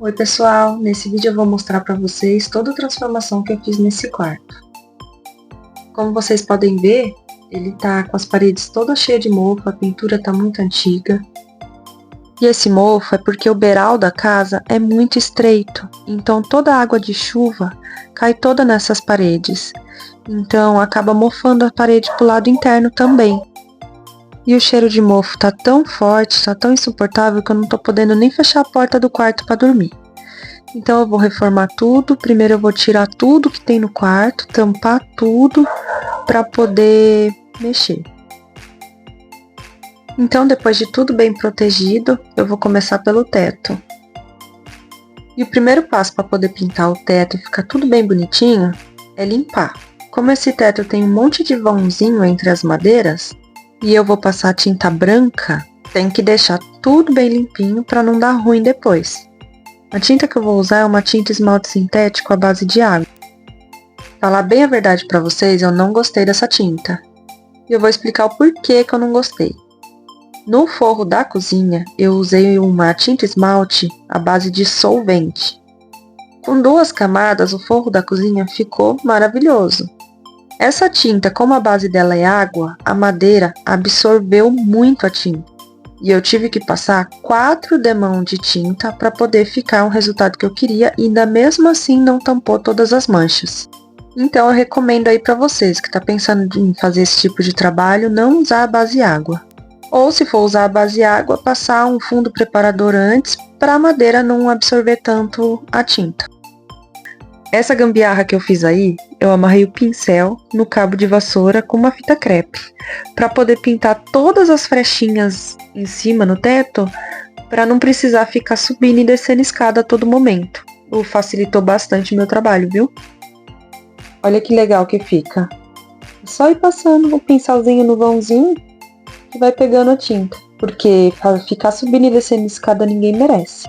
Oi pessoal, nesse vídeo eu vou mostrar para vocês toda a transformação que eu fiz nesse quarto. Como vocês podem ver, ele tá com as paredes todas cheias de mofo, a pintura tá muito antiga. E esse mofo é porque o beiral da casa é muito estreito, então toda a água de chuva cai toda nessas paredes. Então acaba mofando a parede pro lado interno também. E o cheiro de mofo tá tão forte, tá tão insuportável que eu não tô podendo nem fechar a porta do quarto para dormir. Então eu vou reformar tudo. Primeiro eu vou tirar tudo que tem no quarto, tampar tudo para poder mexer. Então depois de tudo bem protegido, eu vou começar pelo teto. E o primeiro passo para poder pintar o teto e ficar tudo bem bonitinho é limpar. Como esse teto tem um monte de vãozinho entre as madeiras, e eu vou passar tinta branca, tem que deixar tudo bem limpinho para não dar ruim depois. A tinta que eu vou usar é uma tinta esmalte sintético à base de água. Falar bem a verdade para vocês, eu não gostei dessa tinta. E eu vou explicar o porquê que eu não gostei. No forro da cozinha, eu usei uma tinta esmalte à base de solvente. Com 2 camadas, o forro da cozinha ficou maravilhoso. Essa tinta, como a base dela é água, a madeira absorveu muito a tinta. E eu tive que passar 4 demãos de tinta para poder ficar o resultado que eu queria e ainda mesmo assim não tampou todas as manchas. Então eu recomendo aí para vocês que tá pensando em fazer esse tipo de trabalho, não usar a base água. Ou se for usar a base água, passar um fundo preparador antes para a madeira não absorver tanto a tinta. Essa gambiarra que eu fiz aí, eu amarrei o pincel no cabo de vassoura com uma fita crepe, para poder pintar todas as frechinhas em cima no teto, para não precisar ficar subindo e descendo escada a todo momento. Facilitou bastante o meu trabalho, viu? Olha que legal que fica. É só ir passando o pincelzinho no vãozinho que vai pegando a tinta, porque ficar subindo e descendo escada ninguém merece.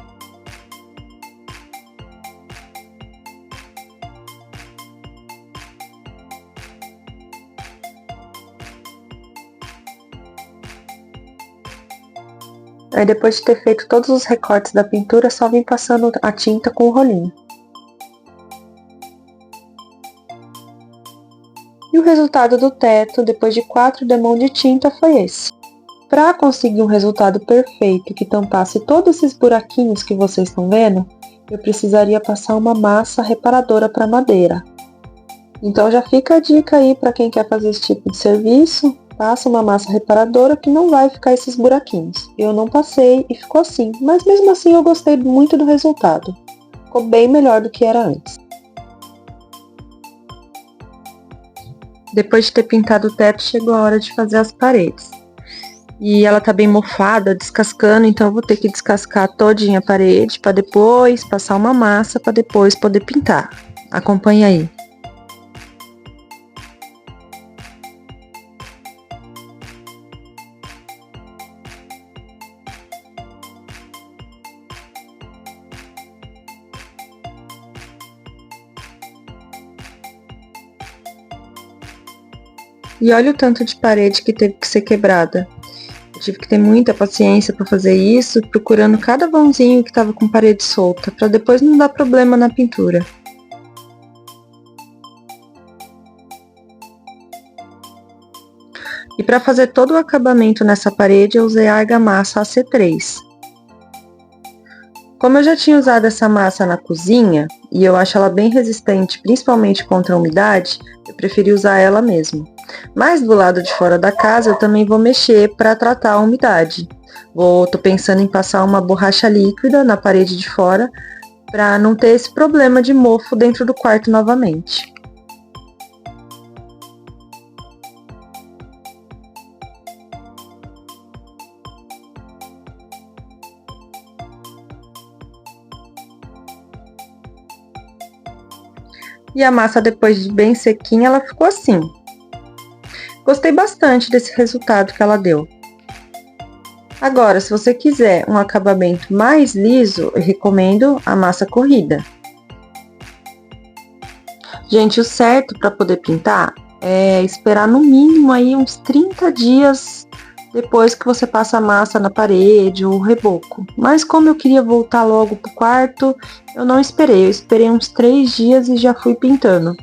Aí depois de ter feito todos os recortes da pintura, só vim passando a tinta com o rolinho. E o resultado do teto, depois de 4 demãos de tinta, foi esse. Para conseguir um resultado perfeito que tampasse todos esses buraquinhos que vocês estão vendo, eu precisaria passar uma massa reparadora para madeira. Então já fica a dica aí para quem quer fazer esse tipo de serviço. Passa uma massa reparadora que não vai ficar esses buraquinhos. Eu não passei e ficou assim, mas mesmo assim eu gostei muito do resultado. Ficou bem melhor do que era antes. Depois de ter pintado o teto, chegou a hora de fazer as paredes. E ela tá bem mofada, descascando, então eu vou ter que descascar todinha a parede para depois passar uma massa para depois poder pintar. Acompanha aí. E olha o tanto de parede que teve que ser quebrada. Eu tive que ter muita paciência para fazer isso, procurando cada vãozinho que estava com parede solta, para depois não dar problema na pintura. E para fazer todo o acabamento nessa parede, eu usei a argamassa AC3. Como eu já tinha usado essa massa na cozinha, e eu acho ela bem resistente, principalmente contra a umidade, eu preferi usar ela mesmo. Mas do lado de fora da casa eu também vou mexer para tratar a umidade. Tô pensando em passar uma borracha líquida na parede de fora para não ter esse problema de mofo dentro do quarto novamente. E a massa, depois de bem sequinha, ela ficou assim. Gostei bastante desse resultado que ela deu. Agora, se você quiser um acabamento mais liso, eu recomendo a massa corrida. Gente, o certo para poder pintar é esperar no mínimo aí uns 30 dias depois que você passa a massa na parede ou o reboco. Mas como eu queria voltar logo pro quarto, eu não esperei. Eu esperei uns 3 dias e já fui pintando.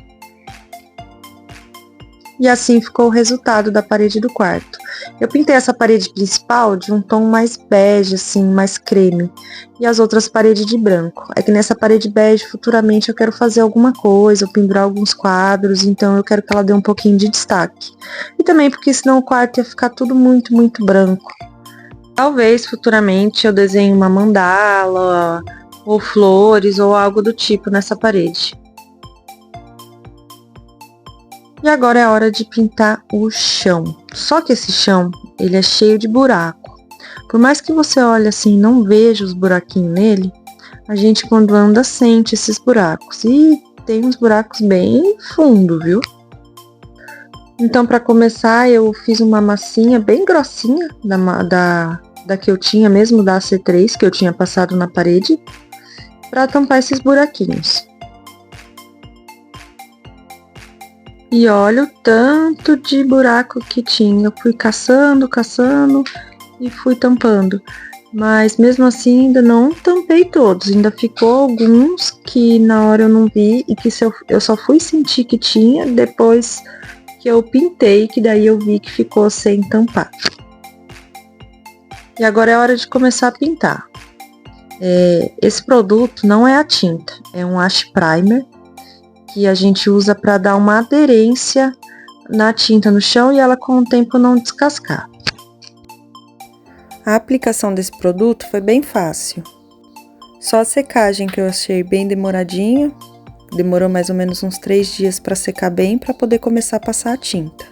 E assim ficou o resultado da parede do quarto. Eu pintei essa parede principal de um tom mais bege, assim, mais creme. E as outras paredes de branco. É que nessa parede bege, futuramente, eu quero fazer alguma coisa, ou pendurar alguns quadros, então eu quero que ela dê um pouquinho de destaque. E também porque senão o quarto ia ficar tudo muito, muito branco. Talvez, futuramente, eu desenhe uma mandala, ou flores, ou algo do tipo nessa parede. E agora é a hora de pintar o chão. Só que esse chão, ele é cheio de buraco. Por mais que você olhe assim e não veja os buraquinhos nele, a gente quando anda sente esses buracos. E tem uns buracos bem fundo, viu? Então, para começar, eu fiz uma massinha bem grossinha da que eu tinha mesmo, da AC3, que eu tinha passado na parede, para tampar esses buraquinhos. E olha o tanto de buraco que tinha. Eu fui caçando e fui tampando. Mas mesmo assim ainda não tampei todos. Ainda ficou alguns que na hora eu não vi e que eu só fui sentir que tinha depois que eu pintei, que daí eu vi que ficou sem tampar. E agora é hora de começar a pintar. Esse produto não é a tinta, é um Ash Primer, que a gente usa para dar uma aderência na tinta no chão e ela com o tempo não descascar. A aplicação desse produto foi bem fácil. Só a secagem que eu achei bem demoradinha, demorou mais ou menos uns 3 dias para secar bem para poder começar a passar a tinta.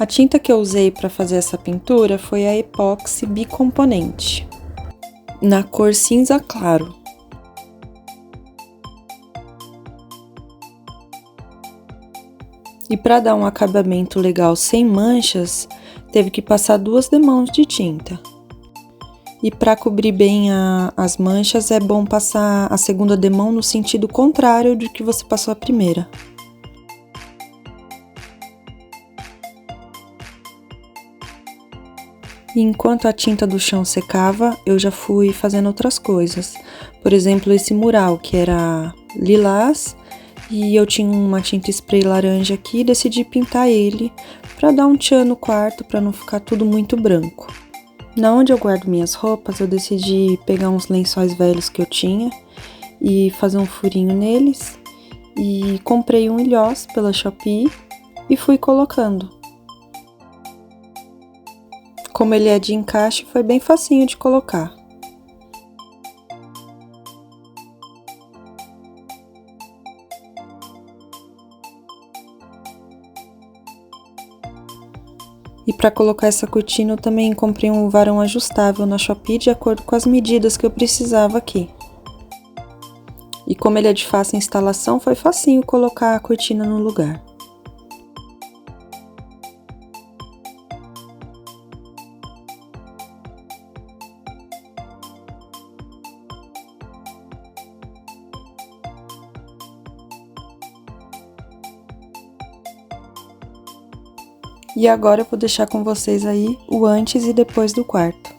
A tinta que eu usei para fazer essa pintura foi a epóxi bicomponente, na cor cinza claro. E para dar um acabamento legal sem manchas, teve que passar 2 demãos de tinta. E para cobrir bem as manchas, é bom passar a segunda demão no sentido contrário do que você passou a primeira. E enquanto a tinta do chão secava, eu já fui fazendo outras coisas. Por exemplo, esse mural, que era lilás, e eu tinha uma tinta spray laranja aqui e decidi pintar ele para dar um tchan no quarto, para não ficar tudo muito branco. Na onde eu guardo minhas roupas, eu decidi pegar uns lençóis velhos que eu tinha e fazer um furinho neles. E comprei um ilhós pela Shopee e fui colocando. Como ele é de encaixe, foi bem facinho de colocar. E para colocar essa cortina eu também comprei um varão ajustável na Shopee de acordo com as medidas que eu precisava aqui. E como ele é de fácil instalação, foi facinho colocar a cortina no lugar. E agora eu vou deixar com vocês aí o antes e depois do quarto.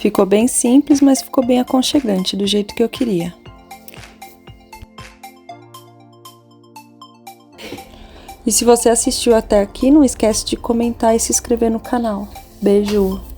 Ficou bem simples, mas ficou bem aconchegante, do jeito que eu queria. E se você assistiu até aqui, não esquece de comentar e se inscrever no canal. Beijo!